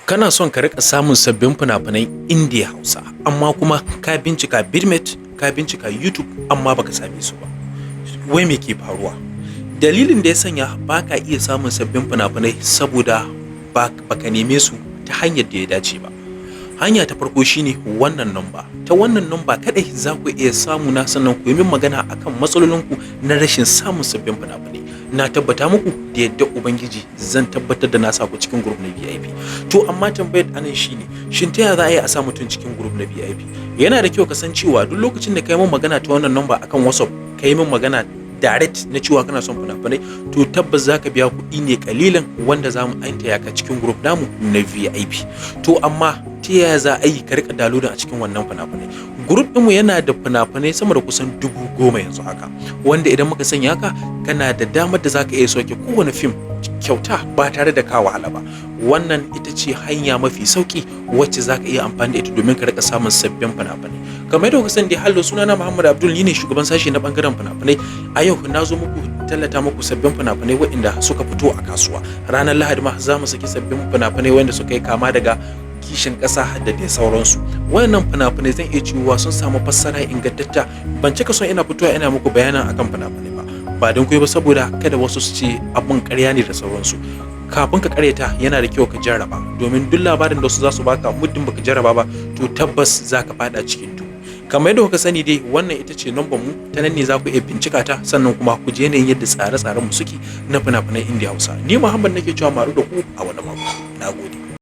Kana son ka rika samun sabbin fina-finan Indiya Hausa, amma kuma ka bincika Birmet, ka bincika YouTube amma baka same su ba. Wai me ke faruwa? Dalilin da ya sanya baka iya samun sabbin fina-finai saboda baka neme su ta hanyar da ya dace ba. Hanya ta farko shine wannan namba. Ta wannan namba kadai za ku iya samu na sannan ku yi min magana akan matsalolinku na rashin samun sabbin fina-finai. Na tabbata muku da yadda Ubangiji zan tabbatar da na sa ku cikin group na VIP. To amma tambayar anan shine, shin ta yaya za a yi a sa mutum cikin group na VIP? Yana da kyau ka san cewa duk lokacin da ka yi min magana ta wannan namba akan WhatsApp, ka yi min magana direct na cewa kana son fina-finai, to tabbas za ka biya kuɗi ne kalilan wanda za mu aintaya ka cikin group namu na VIP. To amma ta yaya za a yi ka rika downloading a cikin wannan fina-finai? Group ɗinmu yana da fina-finai sama da kusan 10,000 yanzu haka, wanda idan muka sanya ka kana da damar da za ka iya soke kowane fim kyauta ba tare da ka wahala ba. Wannan ita ce hanya mafi sauki wacce za ka iya amfani da ita domin ka rika samun sabbin fina-finai. Kamar yadda kuka sani dai, hallo, sunana Muhammad Abdul, ni ne shugaban sashi na bangaren fina-finai. A yau na zo muku tallata muku sabbin fina-finai waɗanda suka fito a kasuwa. Ranar Lahadi ma za mu saki sabbin fina-finai wanda suka yi kama daga Kishin, Kasa da dai sauransu. Wayannan fina-finai zan iya cewa sun samu fassara ingantacce. Ban cika son ina fitowa ina muku bayanan akan fina-finai ba don kuwa ba, saboda kada wasu su ce abun ƙarya ne da sauransu. Kafin ka ƙaryata yana da kyau ka jarraba, domin duk labarin da su za su baka muddin baka jarraba ba to tabbas za ka fada cikin duhu. Kamar yadda kuka sani dai, wannan ita ce number mu, ta nan ne za ku iya bincika ta, sannan kuma ku je yanayin yadda tsare-tsaren mu suke na fina-finan Indiya Hausa. Ni Muhammad nake cewa maru da ku a wani mako. Nagode.